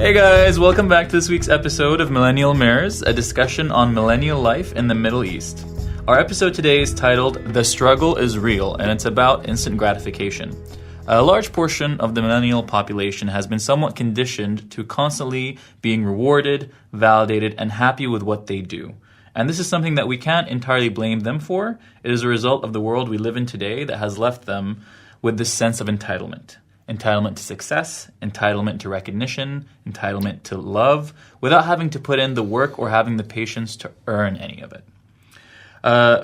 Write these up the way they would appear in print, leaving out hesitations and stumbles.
Hey guys, welcome back to this week's episode of Millennial Mirrors, a discussion on millennial life in the Middle East. Our episode today is titled The Struggle is Real, and it's about instant gratification. A large portion of the millennial population has been somewhat conditioned to constantly being rewarded, validated, and happy with what they do. And this is something that we can't entirely blame them for. It is a result of the world we live in today that has left them with this sense of entitlement. Entitlement to success, entitlement to recognition, entitlement to love, without having to put in the work or having the patience to earn any of it.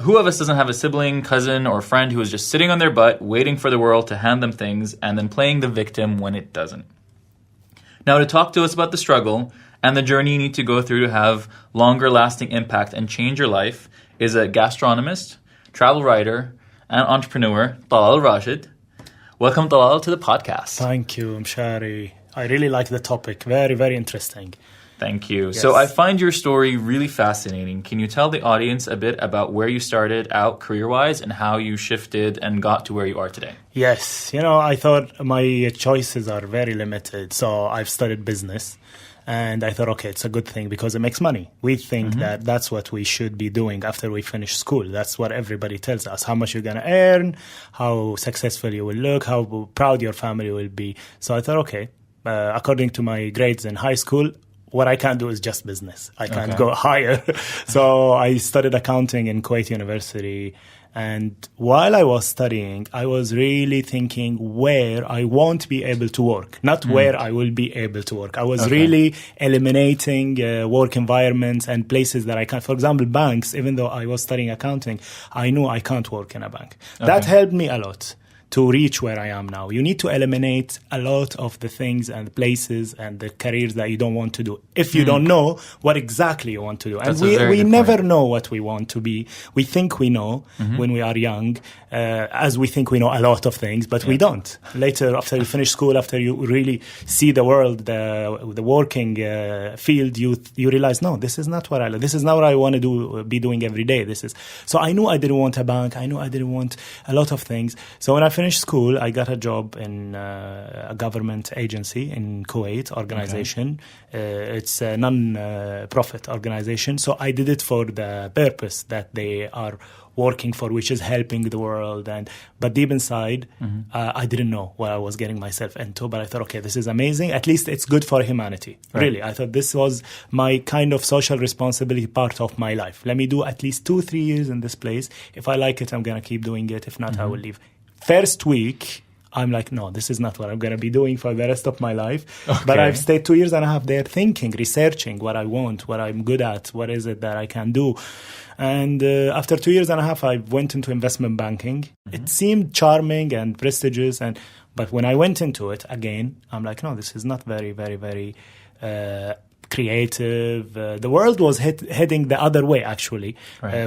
Who of us doesn't have a sibling, cousin, or friend who is just sitting on their butt, waiting for the world to hand them things, and then playing the victim when it doesn't? Now, to talk to us about the struggle and the journey you need to go through to have longer-lasting impact and change your life is a gastronomist, travel writer, and entrepreneur, Talal AlRashed. Welcome, Talal, to the podcast. Thank you, Mshari. I really like the topic. Very, very interesting. Thank you. Yes. So I find your story really fascinating. Can you tell the audience a bit about where you started out career-wise and how you shifted and got to where you are today? Yes. I thought my choices are very limited. So I've studied business. And I thought, okay, it's a good thing because it makes money. We think that that's what we should be doing after we finish school. That's what everybody tells us, how much you're going to earn, how successful you will look, how proud your family will be. So I thought, okay, according to my grades in high school, what I can't do is just business. I can't go higher. So I studied accounting in Kuwait University. And while I was studying, I was really thinking where I won't be able to work, not where I will be able to work. I was really eliminating work environments and places that I can't. For example, banks, even though I was studying accounting, I knew I can't work in a bank. That helped me a lot to reach where I am now. You need to eliminate a lot of the things and the places and the careers that you don't want to do if you don't know what exactly you want to do. And we never know what we want to be. We think we know when we are young, as we think we know a lot of things, but we don't. Later, after you finish school, after you really see the world, the working field, you realize, no, this is not what I like. This is not what I want to be doing every day. So I knew I didn't want a bank. I knew I didn't want a lot of things. So when I finished school, I got a job in a government agency in Kuwait organization. It's a non-profit organization. So I did it for the purpose that they are working for, which is helping the world. But deep inside, I didn't know what I was getting myself into. But I thought, okay, this is amazing. At least it's good for humanity. Right. Really, I thought this was my kind of social responsibility part of my life. Let me do at least 2-3 years in this place. If I like it, I'm going to keep doing it. If not, I will leave. First week, I'm like, no, this is not what I'm going to be doing for the rest of my life. Okay. But I've stayed 2 years and a half there thinking, researching what I want, what I'm good at, what is it that I can do. And after 2 years and a half, I went into investment banking. It seemed charming and prestigious. But when I went into it, again, I'm like, no, this is not very, very, very creative. The world was heading the other way, actually,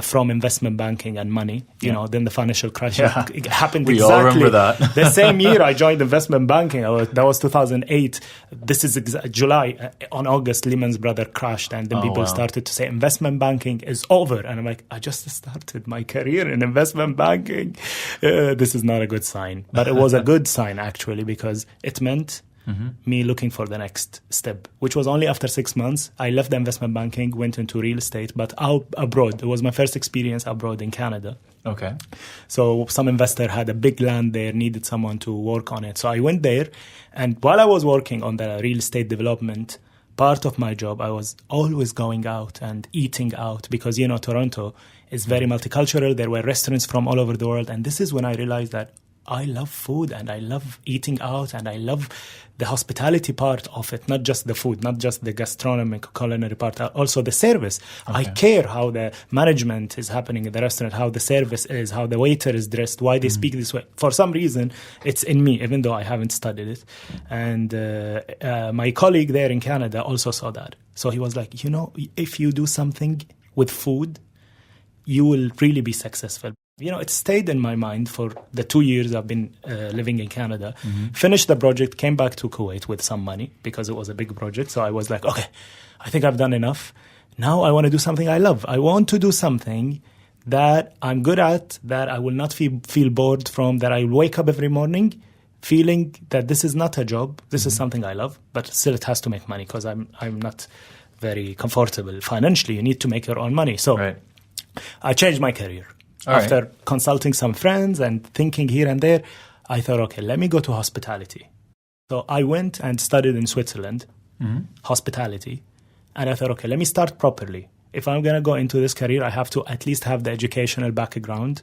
from investment banking and money. Then the financial crash happened. We all remember that. The same year I joined investment banking. That was 2008. This is July. On August, Lehman Brothers crashed, and then people started to say investment banking is over. And I'm like, I just started my career in investment banking. This is not a good sign. But it was a good sign, actually, because it meant me looking for the next step, which was only after 6 months. I left the investment banking, went into real estate, but out abroad. It was my first experience abroad in Canada. Okay. So some investor had a big land there, needed someone to work on it. So I went there, and while I was working on the real estate development, part of my job, I was always going out and eating out because, Toronto is very multicultural. There were restaurants from all over the world. And this is when I realized that I love food and I love eating out and I love the hospitality part of it, not just the food, not just the gastronomic culinary part, also the service. Okay. I care how the management is happening in the restaurant, how the service is, how the waiter is dressed, why they speak this way. For some reason, it's in me, even though I haven't studied it. And my colleague there in Canada also saw that. So he was like, if you do something with food, you will really be successful. It stayed in my mind for the 2 years I've been living in Canada. Finished the project, came back to Kuwait with some money because it was a big project. So I was like, okay, I think I've done enough. Now I want to do something I love. I want to do something that I'm good at, that I will not feel bored from, that I will wake up every morning feeling that this is not a job, this is something I love, but still it has to make money because I'm not very comfortable financially. You need to make your own money. So I changed my career. After consulting some friends and thinking here and there, I thought, okay, let me go to hospitality. So I went and studied in Switzerland, hospitality. And I thought, okay, let me start properly. If I'm going to go into this career, I have to at least have the educational background.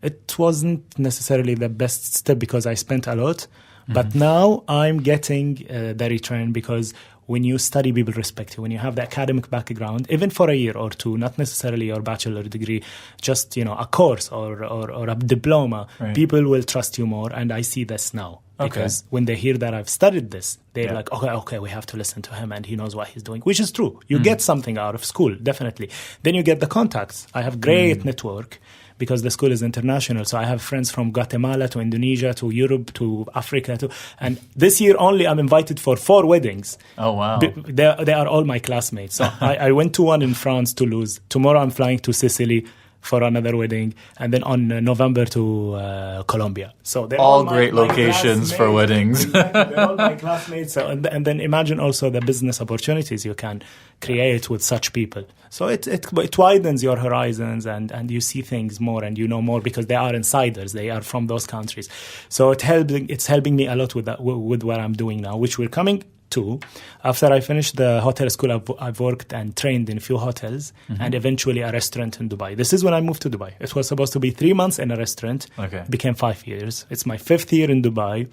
It wasn't necessarily the best step because I spent a lot. But now I'm getting the return because when you study, people respect you. When you have the academic background, even for a year or two, not necessarily your bachelor degree, just a course or a diploma, people will trust you more. And I see this now. Because when they hear that I've studied this, they're like, okay, we have to listen to him and he knows what he's doing, which is true. You get something out of school, definitely. Then you get the contacts. I have great network because the school is international. So I have friends from Guatemala to Indonesia to Europe to Africa. And this year only I'm invited for 4 weddings. Oh, wow. They are all my classmates. So I went to one in France, Toulouse. Tomorrow I'm flying to Sicily for another wedding, and then on November to Colombia. So they're all great locations for weddings. Exactly. They're all my classmates. So, and then imagine also the business opportunities you can create with such people. So it widens your horizons, and you see things more and you know more because they are insiders. They are from those countries. So it's helping me a lot with what I'm doing now, which we're coming to. After I finished the hotel school, I've worked and trained in a few hotels and eventually a restaurant in Dubai. This is when I moved to Dubai. It was supposed to be 3 months in a restaurant. It became 5 years. It's my 5th year in Dubai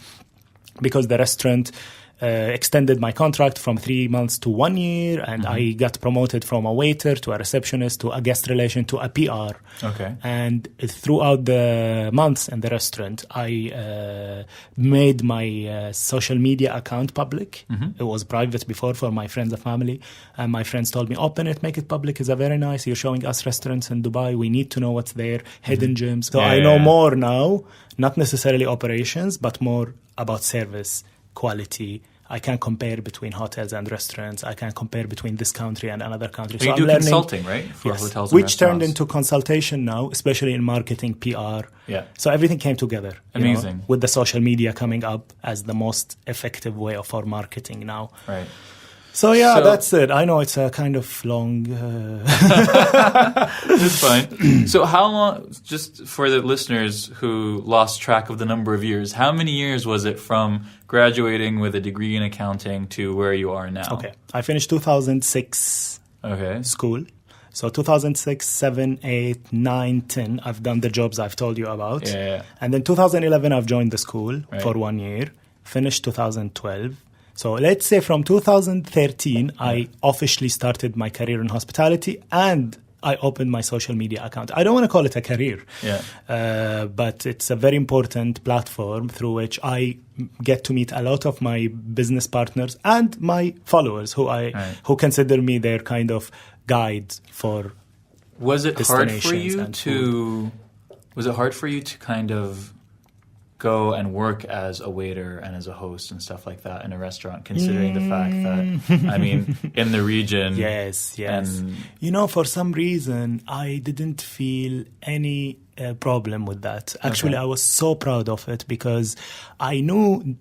because the restaurant extended my contract from 3 months to 1 year, and I got promoted from a waiter to a receptionist to a guest relation to a PR. And throughout the months in the restaurant, I made my social media account public. It was private before for my friends and family, and my friends told me, open it, make it public. It's very nice. You're showing us restaurants in Dubai. We need to know what's there, hidden gems. So I know more now, not necessarily operations, but more about service, quality. I can compare between hotels and restaurants. I can compare between this country and another country. So you do consulting, right? For hotels and which turned into consultation now, especially in marketing, PR. So everything came together. Amazing. With the social media coming up as the most effective way of our marketing now. So that's it. I know it's a kind of long... It's fine. So how long, just for the listeners who lost track of the number of years, how many years was it from graduating with a degree in accounting to where you are now? I finished 2006 school. So 2006, 7, 8, 9, 10, I've done the jobs I've told you about. And then 2011, I've joined the school for 1 year, finished 2012. So let's say from 2013, I officially started my career in hospitality and I opened my social media account. I don't want to call it a career, but it's a very important platform through which I get to meet a lot of my business partners and my followers who consider me their kind of guide for Was it hard for you to kind of go and work as a waiter and as a host and stuff like that in a restaurant, considering the fact that, I mean, in the region... Yes. And for some reason, I didn't feel any problem with that. Actually, I was so proud of it because I knew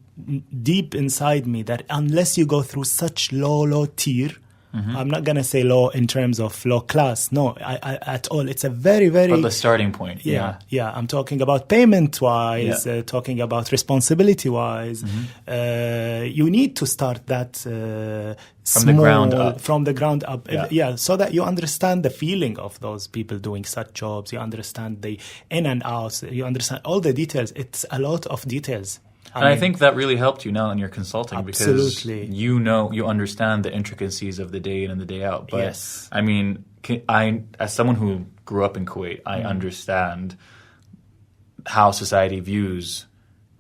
deep inside me that unless you go through such low tier, I'm not going to say low in terms of low class. No, I at all. It's a very, very... But the starting point. Yeah. I'm talking about payment-wise, talking about responsibility-wise. You need to start that from the ground up. From the ground up. So that you understand the feeling of those people doing such jobs. You understand the in and outs. You understand all the details. It's a lot of details. And I think that really helped you now in your consulting because you understand the intricacies of the day in and the day out. But I mean, as someone who grew up in Kuwait, I understand how society views,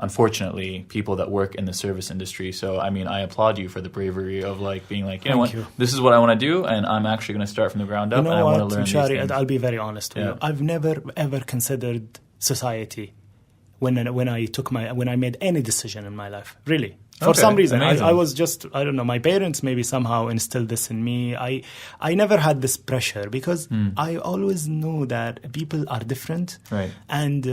unfortunately, people that work in the service industry. So, I mean, I applaud you for the bravery of being like, you know what, this is what I want to do, and I'm actually going to start from the ground up, and I want to learn Mshari, these things. I'll be very honest with you. I've never ever considered society when I made any decision in my life, really. For some reason, I was just, I don't know, my parents maybe somehow instilled this in me. I never had this pressure because I always knew that people are different and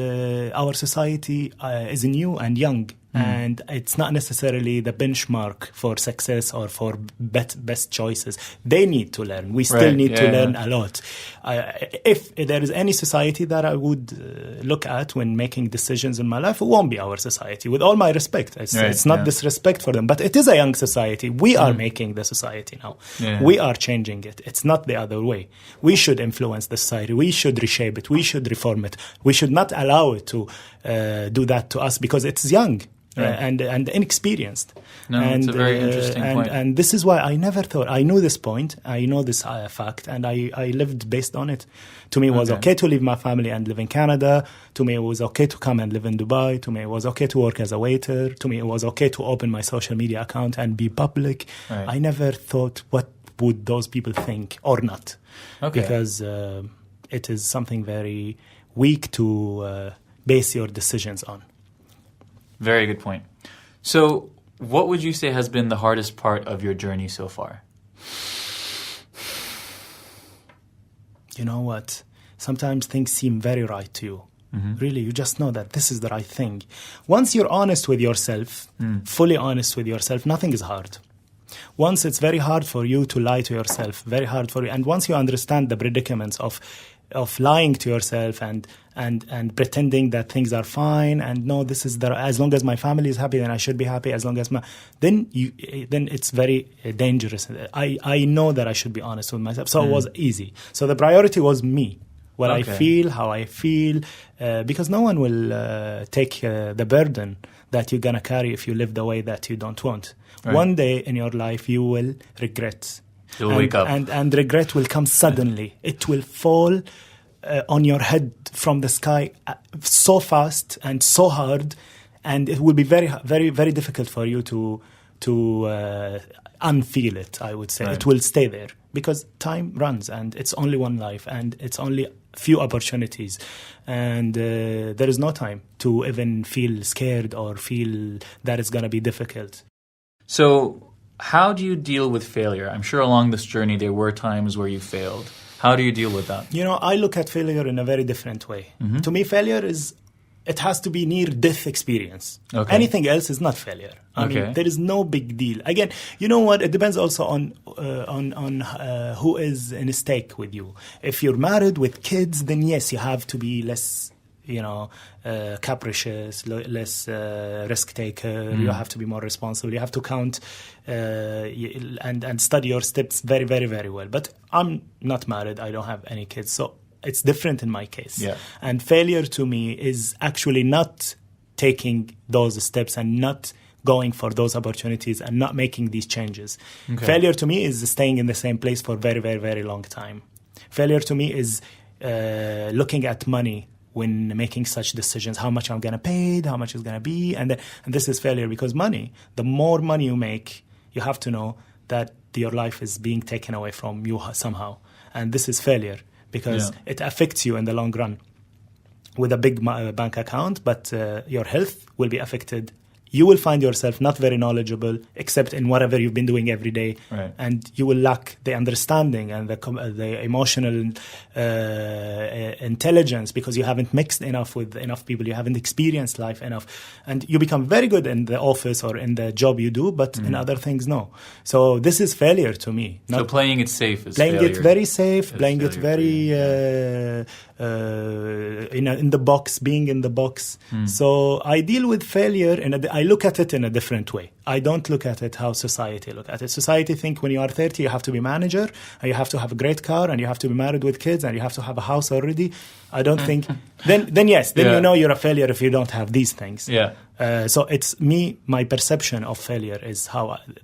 our society is new and young And it's not necessarily the benchmark for success or for best choices. They need to learn. We still need to learn a lot. If there is any society that I would look at when making decisions in my life, it won't be our society. With all my respect, it's not disrespect for them, but it is a young society. We are making the society now. We are changing it. It's not the other way. We should influence the society. We should reshape it. We should reform it. We should not allow it to do that to us because it's young. And inexperienced. No, it's a very interesting point. And this is why I never thought, I knew this point, I know this fact, and I lived based on it. To me, it was okay to leave my family and live in Canada. To me, it was okay to come and live in Dubai. To me, it was okay to work as a waiter. To me, it was okay to open my social media account and be public. I never thought, what would those people think or not? Because it is something very weak to base your decisions on. Very good point. So, what would you say has been the hardest part of your journey so far? You know what? Sometimes things seem very right to you. Really, you just know that this is the right thing. Once you're honest with yourself, fully honest with yourself, nothing is hard. Once it's very hard for you to lie to yourself, very hard for you. And once you understand the predicaments of lying to yourself and pretending that things are fine and no, this is as long as my family is happy, then I should be happy. As long as then it's very dangerous. I know that I should be honest with myself, so it was easy. So the priority was me, what I feel, how I feel, because no one will take the burden that you're gonna carry if you live the way that you don't want. One day in your life you will regret. You'll wake up. And regret will come suddenly. It will fall on your head from the sky so fast and so hard, and it will be very, very, very difficult for you to unfeel it, I would say. It will stay there because time runs and it's only one life and it's only few opportunities. And there is no time to even feel scared or feel that it's going to be difficult. So, how do you deal with failure? I'm sure along this journey there were times where you failed. How do you deal with that? You know, I look at failure in a very different way. To me, failure it has to be near-death experience. Anything else is not failure. I mean, there is no big deal. Again, you know what? It depends also on who is in stake with you. If you're married with kids, then yes, you have to be less capricious, less risk taker. You have to be more responsible. You have to count and study your steps very, very, very well. But I'm not married. I don't have any kids. So it's different in my case. And failure to me is actually not taking those steps and not going for those opportunities and not making these changes. Failure to me is staying in the same place for a very, very, very long time. Failure to me is looking at money when making such decisions, how much I'm going to pay, how much it's going to be. And this is failure because money, the more money you make, you have to know that your life is being taken away from you somehow. And this is failure because it affects you in the long run with a big bank account, but your health will be affected. You will find yourself not very knowledgeable except in whatever you've been doing every day. And you will lack the understanding and the emotional intelligence because you haven't mixed enough with enough people. You haven't experienced life enough. And you become very good in the office or in the job you do, but in other things, no. So this is failure to me. So playing it safe is playing failure. It very safe, playing it very in the box, being in the box. So I deal with failure I look at it in a different way. I don't look at it how society look at it. Society think when you are 30, you have to be manager, and you have to have a great car, and you have to be married with kids, and you have to have a house already. I don't think. Then you know you're a failure if you don't have these things. So it's me. My perception of failure is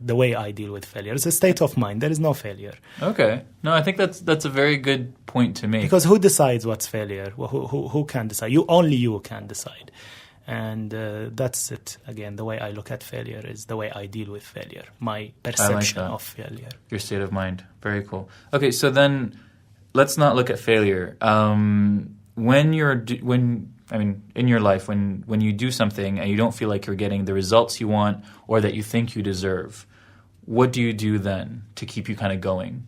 the way I deal with failure. It's a state of mind. There is no failure. Okay. No, I think that's a very good point to make. Because who decides what's failure? Who can decide? Only you can decide. And that's it. Again, the way I look at failure is the way I deal with failure. My perception of failure. Your state of mind. Very cool. Okay, so then let's not look at failure. In your life, when you do something and you don't feel like you're getting the results you want or that you think you deserve, what do you do then to keep you kind of going?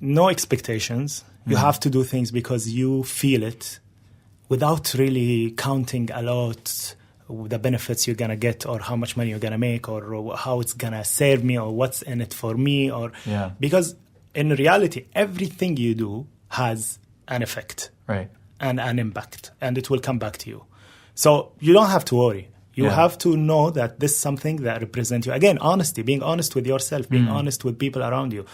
No expectations. You have to do things because you feel it, without really counting a lot the benefits you're going to get or how much money you're going to make or how it's going to serve me or what's in it for me. Because in reality, everything you do has an effect and an impact, and it will come back to you. So you don't have to worry. You have to know that this is something that represents you. Again, honesty, being honest with yourself, being honest with people around you.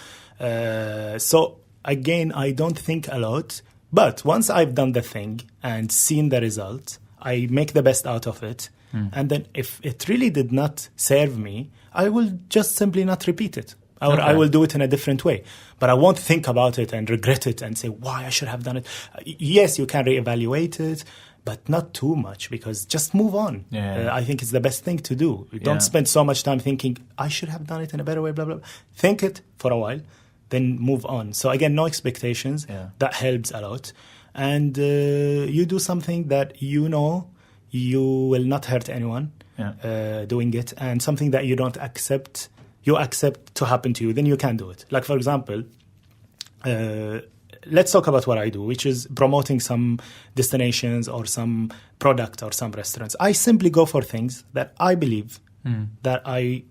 So again, I don't think a lot. But once I've done the thing and seen the result, I make the best out of it. And then if it really did not serve me, I will just simply not repeat it. Or I will do it in a different way. But I won't think about it and regret it and say, why I should have done it. Yes, you can reevaluate it, but not too much, because just move on. I think it's the best thing to do. Don't spend so much time thinking, I should have done it in a better way, blah, blah, blah. Think it for a while, then move on. So again, no expectations. That helps a lot. And you do something that you know you will not hurt anyone doing it, and something that you don't accept, you accept to happen to you, then you can do it. Like, for example, let's talk about what I do, which is promoting some destinations or some product or some restaurants. I simply go for things that I believe that I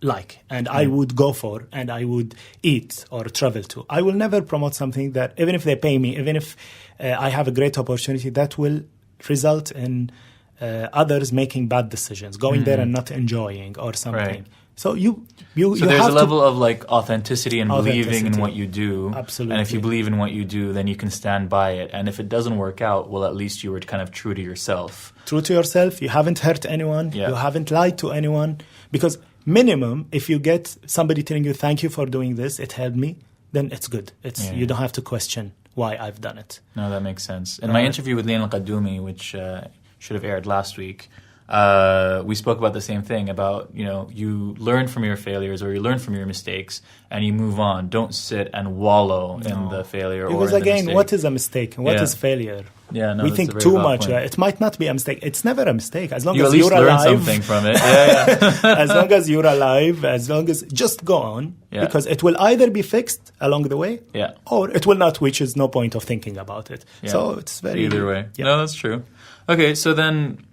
like and I would go for and I would eat or travel to. I will never promote something that, even if they pay me, even if I have a great opportunity, that will result in others making bad decisions, going there and not enjoying or something. So you so there's have a level of like authenticity and believing in what you do. Absolutely. And if you believe in what you do, then you can stand by it. And if it doesn't work out, well, at least you were kind of true to yourself. True to yourself. You haven't hurt anyone. You haven't lied to anyone. Because minimum, if you get somebody telling you, thank you for doing this, it helped me, then it's good. You don't have to question why I've done it. No, that makes sense. In my interview with Lian Al-Qadoumi, which should have aired last week, we spoke about the same thing, about, you learn from your failures or you learn from your mistakes and you move on. Don't sit and wallow in the failure or in the mistake. Because again, what is a mistake and what is failure? We think too much. It might not be a mistake. It's never a mistake. As long as you're alive. You at least learn something from it. As long as you're alive, as long as, just go on. Because it will either be fixed along the way or it will not, which is no point of thinking about it. So it's very... Either way. No, that's true. Okay, so then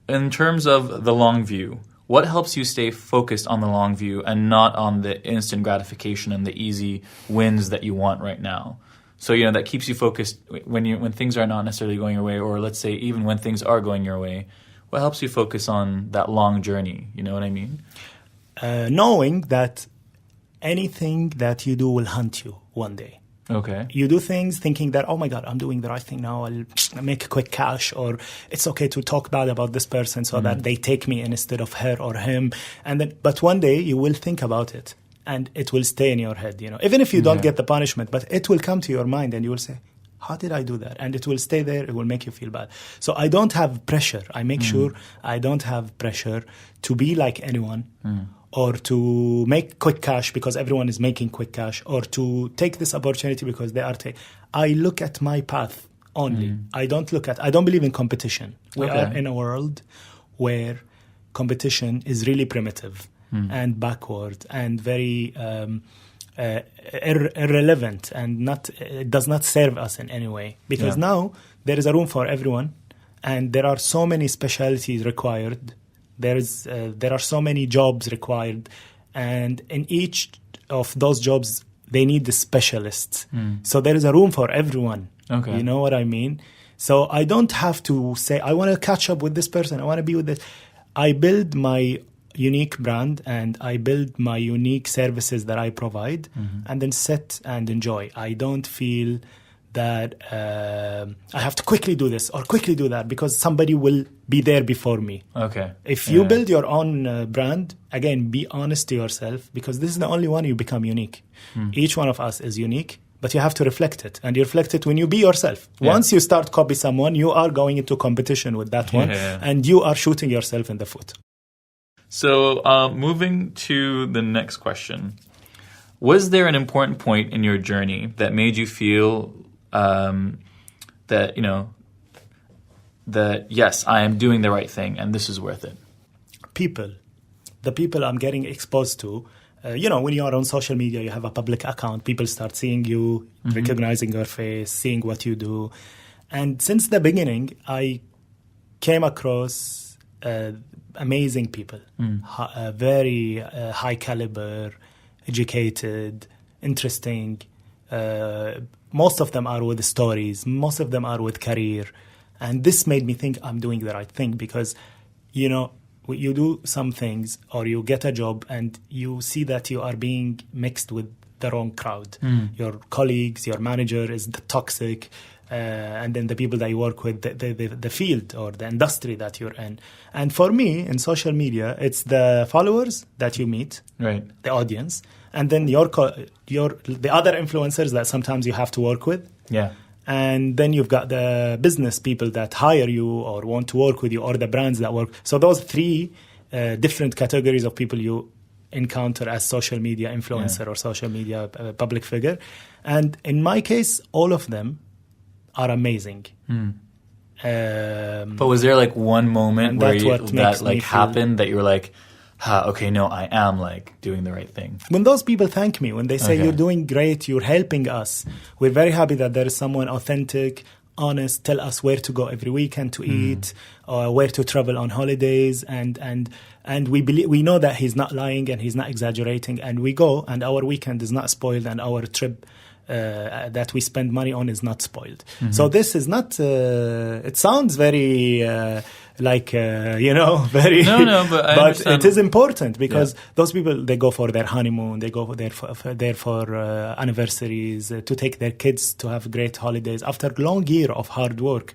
in terms of the long view, what helps you stay focused on the long view and not on the instant gratification and the easy wins that you want right now? So, that keeps you focused when things are not necessarily going your way, or let's say even when things are going your way. What helps you focus on that long journey? You know what I mean? Knowing that anything that you do will hunt you one day. Okay. You do things thinking that, oh my God, I'm doing the right thing now, I'll make quick cash, or it's okay to talk bad about this person so that they take me instead of her or him. But one day you will think about it and it will stay in your head, even if you don't get the punishment, but it will come to your mind and you will say, how did I do that? And it will stay there. It will make you feel bad. So I don't have pressure. I make sure I don't have pressure to be like anyone. Or to make quick cash because everyone is making quick cash, or to take this opportunity because they are I look at my path only. I don't believe in competition. We are in a world where competition is really primitive and backward and very irrelevant, and it does not serve us in any way. Because now there is a room for everyone, and there are so many specialties required. There are so many jobs required, and in each of those jobs, they need the specialists. So there is a room for everyone. Okay. You know what I mean? So I don't have to say, I want to catch up with this person, I want to be with this. I build my unique brand and I build my unique services that I provide, and then sit and enjoy. I don't feel that I have to quickly do this or quickly do that because somebody will be there before me. Okay. If you build your own brand, again, be honest to yourself, because this is the only one you become unique. Each one of us is unique, but you have to reflect it. And you reflect it when you be yourself. Once you start copy someone, you are going into competition with that one, and you are shooting yourself in the foot. So moving to the next question. Was there an important point in your journey that made you feel that yes, I am doing the right thing and this is worth it? The people I'm getting exposed to, when you are on social media, you have a public account, people start seeing you, recognizing your face, seeing what you do. And since the beginning, I came across amazing people, very high caliber, educated, interesting. Most of them are with stories. Most of them are with career. And this made me think I'm doing the right thing because, you know, you do some things or you get a job and you see that you are being mixed with the wrong crowd. Your colleagues, your manager is toxic. And then the people that you work with, the field or the industry that you're in. And for me, in social media, it's the followers that you meet, right? The audience, and then the other influencers that sometimes you have to work with. Yeah. And then you've got the business people that hire you or want to work with you, or the brands that work. So those three different categories of people you encounter as social media influencer or social media public figure. And in my case, all of them are amazing. But was there like one moment where that like happened that you were like, okay, no, I am like doing the right thing? When those people thank me, when they say you're doing great, you're helping us, we're very happy that there is someone authentic, honest, tell us where to go every weekend to eat, or where to travel on holidays, and we know that he's not lying and he's not exaggerating, and we go, and our weekend is not spoiled, and our trip that we spend money on is not spoiled. So this is not, it sounds very very but it is important because those people, they go for their honeymoon, they go there for anniversaries, to take their kids to have great holidays after a long year of hard work,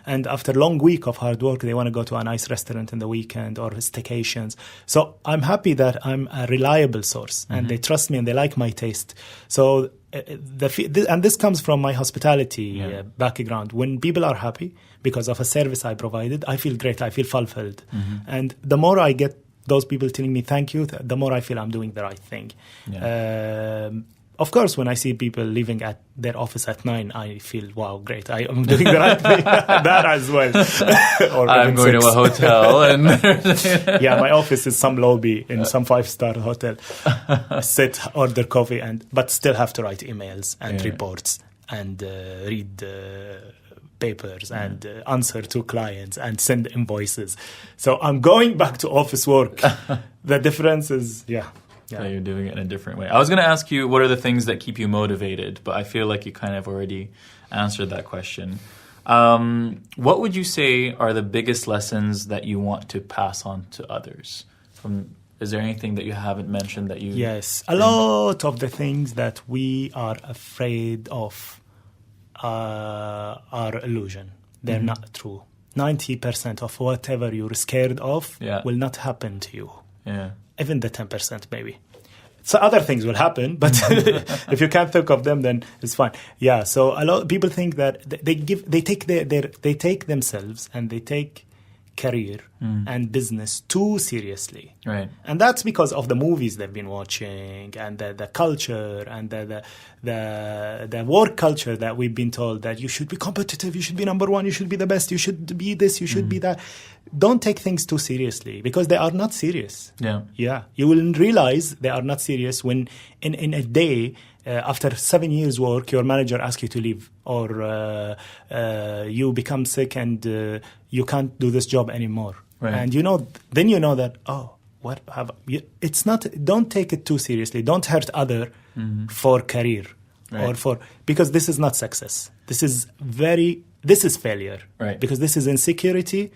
and after a long week of hard work they want to go to a nice restaurant in the weekend or staycations. So I'm happy that I'm a reliable source and they trust me and they like my taste. So and this comes from my hospitality background. When people are happy because of a service I provided, I feel great, I feel fulfilled. And the more I get those people telling me thank you, the more I feel I'm doing the right thing. Of course, when I see people leaving at their office at 9, I feel, wow, great, I am doing the right thing. That as well. Or I'm going to a hotel. And my office is some lobby in some 5-star hotel. Sit, order coffee, but still have to write emails and reports and read papers and answer to clients and send invoices. So I'm going back to office work. The difference is, So you're doing it in a different way. I was going to ask you, what are the things that keep you motivated? But I feel like you kind of already answered that question. What would you say are the biggest lessons that you want to pass on to others? Is there anything that you haven't mentioned that you... Yes, a lot of the things that we are afraid of are illusion. They're not true. 90% of whatever you're scared of will not happen to you. Yeah. Even the 10% maybe. So other things will happen, but if you can't think of them, then it's fine. Yeah. So a lot of people think that they take themselves and they take career and business too seriously. Right. And that's because of the movies they've been watching and the culture and the work culture that we've been told that you should be competitive, you should be number one, you should be the best, you should be this, you should be that. Don't take things too seriously because they are not serious. Yeah. You will realize they are not serious when in a day, after 7 years work, your manager asks you to leave, or you become sick and you can't do this job anymore. Right. And then you know that, it's not, don't take it too seriously. Don't hurt other for career because this is not success. This is failure. Right. Because this is insecurity,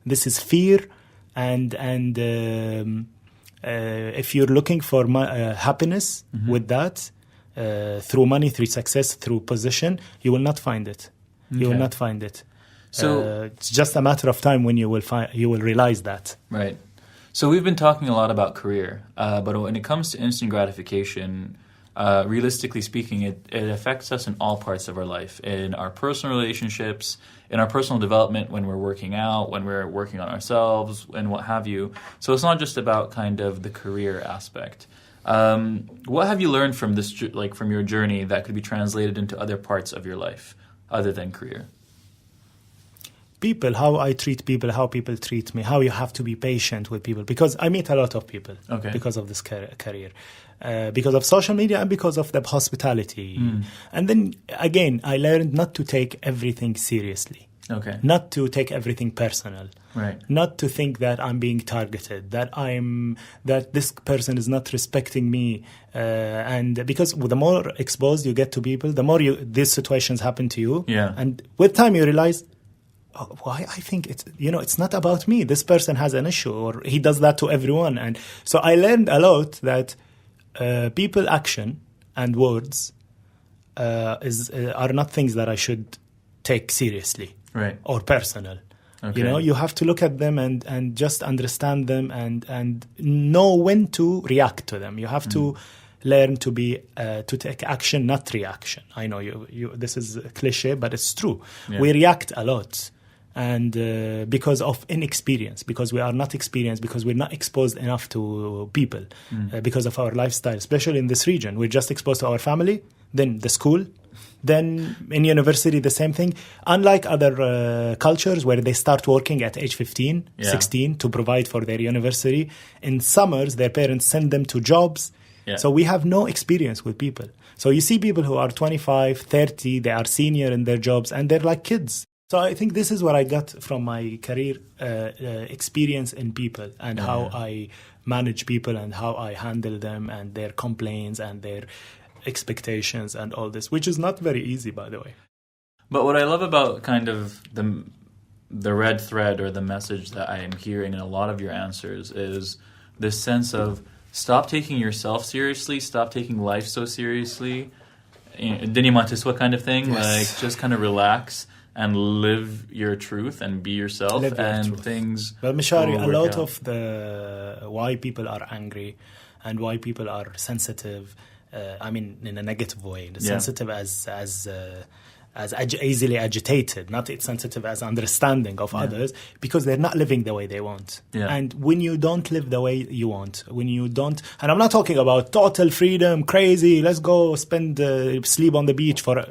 this is fear, and if you're looking for happiness with that, through money, through success, through position, you will not find it. You will not find it. So it's just a matter of time when you will realize that. Right. So we've been talking a lot about career, but when it comes to instant gratification, realistically speaking, it affects us in all parts of our life, in our personal relationships, in our personal development, when we're working out, when we're working on ourselves, and what have you. So it's not just about kind of the career aspect. What have you learned from this, from your journey, that could be translated into other parts of your life other than career? People, how I treat people, how people treat me, how you have to be patient with people. Because I meet a lot of people because of this career, because of social media and because of the hospitality. And then, again, I learned not to take everything seriously. Okay. Not to take everything personal. Right. Not to think that I'm being targeted, that this person is not respecting me, and because the more exposed you get to people, the more these situations happen to you. Yeah. And with time you realize, why I think it's not about me. This person has an issue, or he does that to everyone. And so I learned a lot that people action and words are not things that I should take seriously, right, or personal. Okay. You have to look at them and just understand them and know when to react to them. You have to learn to take action, not reaction. I know this is a cliche, but it's true. Yeah. We react a lot, and because of inexperience, because we are not experienced, because we're not exposed enough to people, because of our lifestyle, especially in this region. We're just exposed to our family, then the school, then in university, the same thing. Unlike other cultures where they start working at age 15, 16 to provide for their university. In summers, their parents send them to jobs. Yeah. So we have no experience with people. So you see people who are 25, 30, they are senior in their jobs and they're like kids. So I think this is what I got from my career experience in people and how I manage people and how I handle them and their complaints and their expectations and all this, which is not very easy, by the way. But what I love about kind of the red thread or the message that I am hearing in a lot of your answers is this sense of stop taking yourself seriously, stop taking life so seriously, Dini Matiswa kind of thing, like just kind of relax and live your truth and be yourself things. Well, Mshari, a lot of the why people are angry and why people are sensitive, I mean, in a negative way, sensitive as easily agitated, not sensitive as understanding of others, because they're not living the way they want. Yeah. And when you don't live the way you want, when you don't, and I'm not talking about total freedom, crazy, let's go spend, sleep on the beach for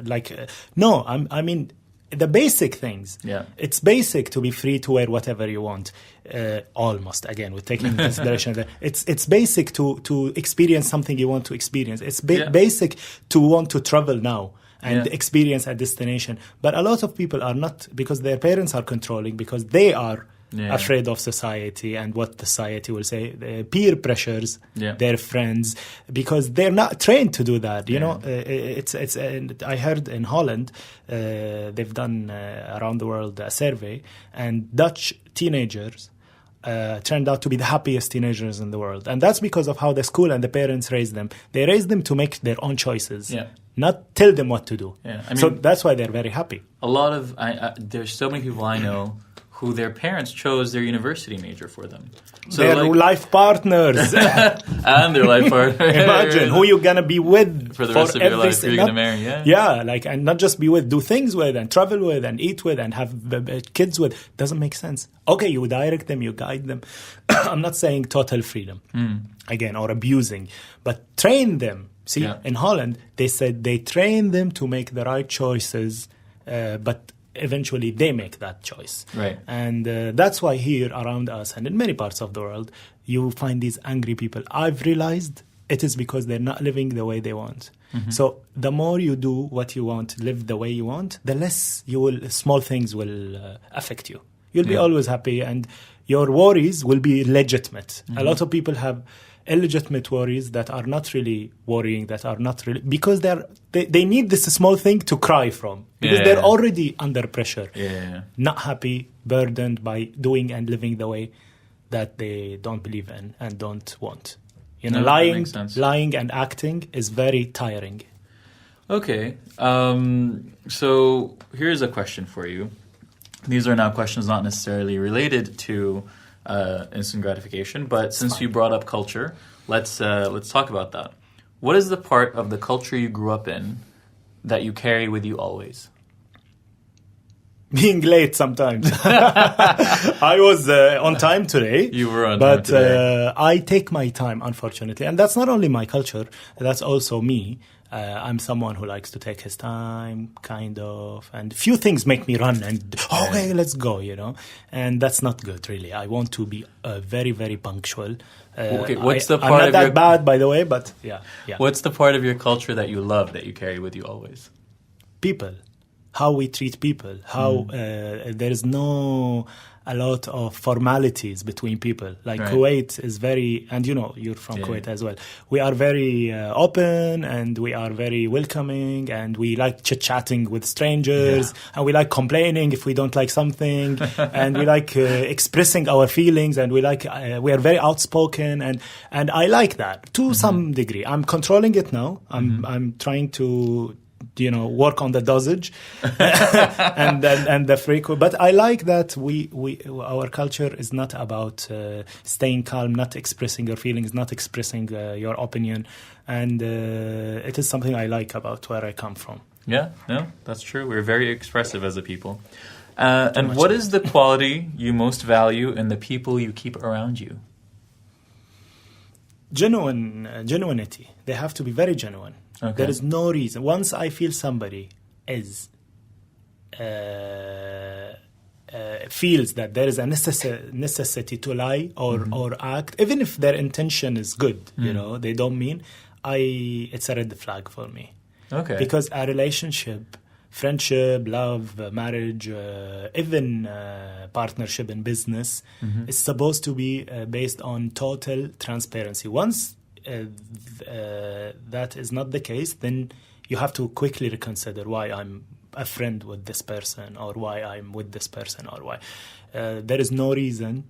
no, I mean, the basic things. Yeah. It's basic to be free to wear whatever you want. Almost, again, with taking into consideration that it's basic to experience something you want to experience. It's basic to want to travel now and experience a destination. But a lot of people are not, because their parents are controlling, because they are afraid of society and what the society will say, the peer pressures, their friends, because they're not trained to do that. You know, it's. I heard in Holland, they've done around the world a survey, and Dutch teenagers turned out to be the happiest teenagers in the world. And that's because of how the school and the parents raised them. They raised them to make their own choices, not tell them what to do. Yeah. I mean, so that's why they're very happy. A lot of, there's so many people I know who their parents chose their university major for them. So their life partners. And their life partner. Imagine who you're going to be with for the rest of your life, who you're going to marry. And not just be with, do things with and travel with and eat with and have kids with. Doesn't make sense. Okay, you direct them, you guide them. I'm not saying total freedom, again, or abusing, but train them. See, in Holland, they said they train them to make the right choices, but eventually they make that choice. Right. And that's why here around us and in many parts of the world, you find these angry people. I've realized it is because they're not living the way they want. Mm-hmm. So the more you do what you want, live the way you want, the less small things will affect you. You'll be always happy and your worries will be legitimate. Mm-hmm. A lot of people have illegitimate worries that are not really worrying, that are not really, because they need this small thing to cry from, because they're already under pressure, not happy, burdened by doing and living the way that they don't believe in and don't want. You know, lying and acting is very tiring. Okay, so here's a question for you. These are now questions not necessarily related to instant gratification, but since you brought up culture, let's talk about that. What is the part of the culture you grew up in that you carry with you always? Being late sometimes. I was on time today. You were on time today. But I take my time, unfortunately. And that's not only my culture, that's also me. I'm someone who likes to take his time, kind of. And few things make me run and, okay, let's go, you know. And that's not good, really. I want to be very, very punctual. Okay, what's the part I'm not of that your... bad, by the way, but yeah. What's the part of your culture that you love, that you carry with you always? People. how we treat people, how there is no a lot of formalities between people. Like Kuwait is very, and you know, you're from Kuwait as well. We are very open, and we are very welcoming, and we like chit-chatting with strangers, and we like complaining if we don't like something, and we like expressing our feelings, and we are very outspoken, and I like that to some degree. I'm controlling it now. I'm trying to, you know, work on the dosage and the frequency. But I like that our culture is not about staying calm, not expressing your feelings, not expressing your opinion, and it is something I like about where I come from. Yeah, no, that's true. We're very expressive as a people. And what is the quality you most value in the people you keep around you? Genuinity. They have to be very genuine. Okay. There is no reason. Once I feel somebody is feels that there is a necessity to lie or act, even if their intention is good, you know, they don't mean, it's a red flag for me. Okay. Because a relationship, friendship, love, marriage, even partnership in business is supposed to be based on total transparency. Once that is not the case, then you have to quickly reconsider why I'm a friend with this person, or why I'm with this person, or why. There is no reason.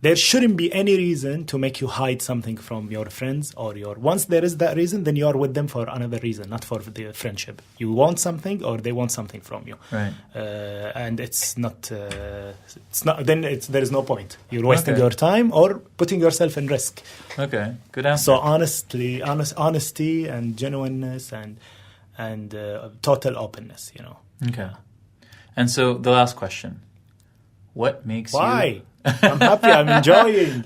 There shouldn't be any reason to make you hide something from your friends or once there is that reason, then you are with them for another reason, not for the friendship. You want something or they want something from you. Right. And it's not, there is no point. You're wasting your time or putting yourself in risk. Okay, good answer. So honesty and genuineness and total openness, you know. Okay. And so the last question. What makes Why? I'm happy. I'm enjoying.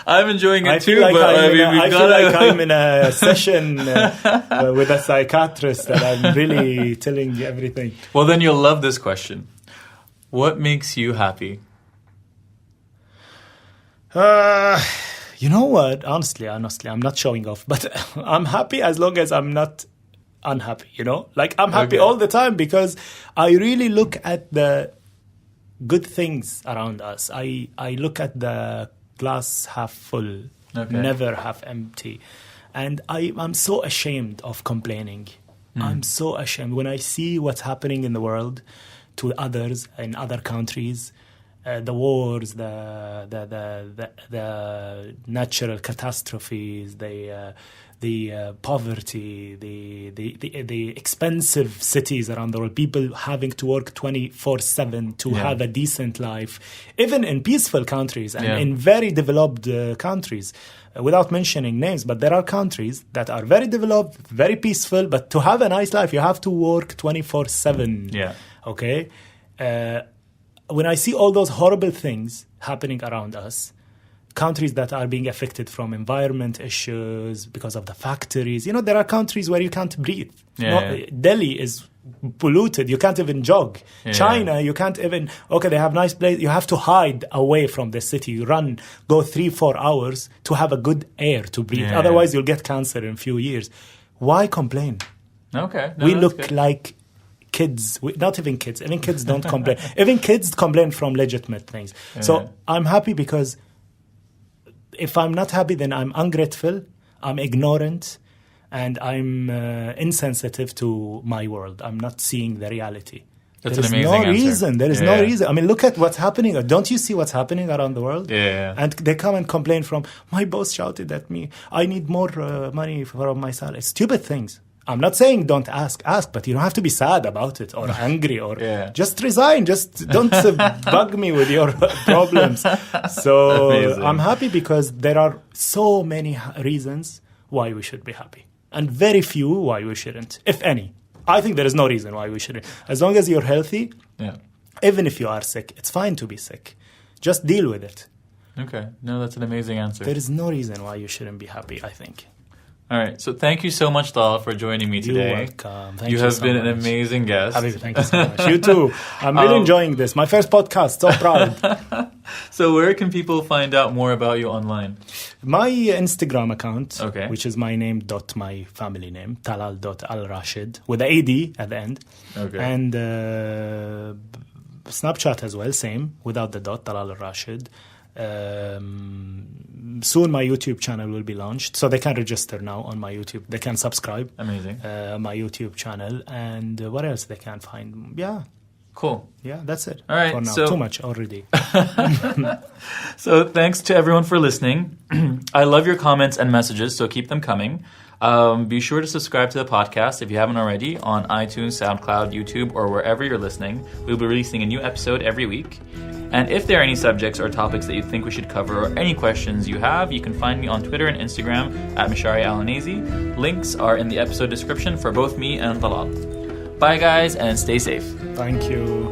I'm enjoying it too. Like but I feel like I'm in a session with a psychiatrist, and I'm really telling you everything. Well, then you'll love this question. What makes you happy? You know what? Honestly, I'm not showing off, but I'm happy as long as I'm not unhappy. You know, like I'm happy all the time because I really look at the good things around us. I look at the glass half full, never half empty. And I'm so ashamed of complaining. I'm so ashamed. When I see what's happening in the world to others in other countries, the wars, the natural catastrophes, the poverty, the expensive cities around the world, people having to work 24/7 to have a decent life, even in peaceful countries and in very developed countries, without mentioning names, but there are countries that are very developed, very peaceful, but to have a nice life, you have to work 24/7. Yeah. Okay? When I see all those horrible things happening around us, countries that are being affected from environment issues because of the factories. You know, there are countries where you can't breathe. Delhi is polluted. You can't even jog. China, you can't even... Okay, they have nice places. You have to hide away from the city. You go 3-4 hours to have a good air to breathe. Otherwise, you'll get cancer in a few years. Why complain? Okay. No, we look like kids. Not even kids. Even kids don't complain. Even kids complain from legitimate things. So I'm happy because... if I'm not happy, then I'm ungrateful, I'm ignorant, and I'm insensitive to my world. I'm not seeing the reality. That's an amazing answer. There is no reason. I mean, look at what's happening. Don't you see what's happening around the world? Yeah. And they come and complain from, my boss shouted at me, I need more money from my salary. Stupid things. I'm not saying don't ask, but you don't have to be sad about it or angry or just resign. Just don't bug me with your problems. So amazing. I'm happy because there are so many reasons why we should be happy and very few why we shouldn't, if any. I think there is no reason why we shouldn't. As long as you're healthy, even if you are sick, it's fine to be sick. Just deal with it. Okay. No, that's an amazing answer. There is no reason why you shouldn't be happy, I think. All right. So thank you so much, Talal, for joining me today. You're welcome. Thank You you have so been an much. amazing guest. Habibi, thank you so much. You too. I'm really enjoying this. My first podcast. So proud. So where can people find out more about you online? My Instagram account, Okay. which is my name dot my family name, Talal.AlRashed, with the AD at the end. Okay. And Snapchat as well, same, without the dot, Talal AlRashed. Soon my YouTube channel will be launched, so they can register now on my YouTube. They can subscribe. Amazing. My YouTube channel. And what else they can find? Yeah, Cool. that's it. All right, For now. so- Too much already. So thanks to everyone for listening. I love your comments and messages, so keep them coming. Be sure to subscribe to the podcast if you haven't already on iTunes, SoundCloud, YouTube, or wherever you're listening. We'll be releasing a new episode every week. And if there are any subjects or topics that you think we should cover or any questions you have, you can find me on Twitter and Instagram at Mshari Alonaizy. Links are in the episode description for both me and Talal. Bye guys, and stay safe. Thank you.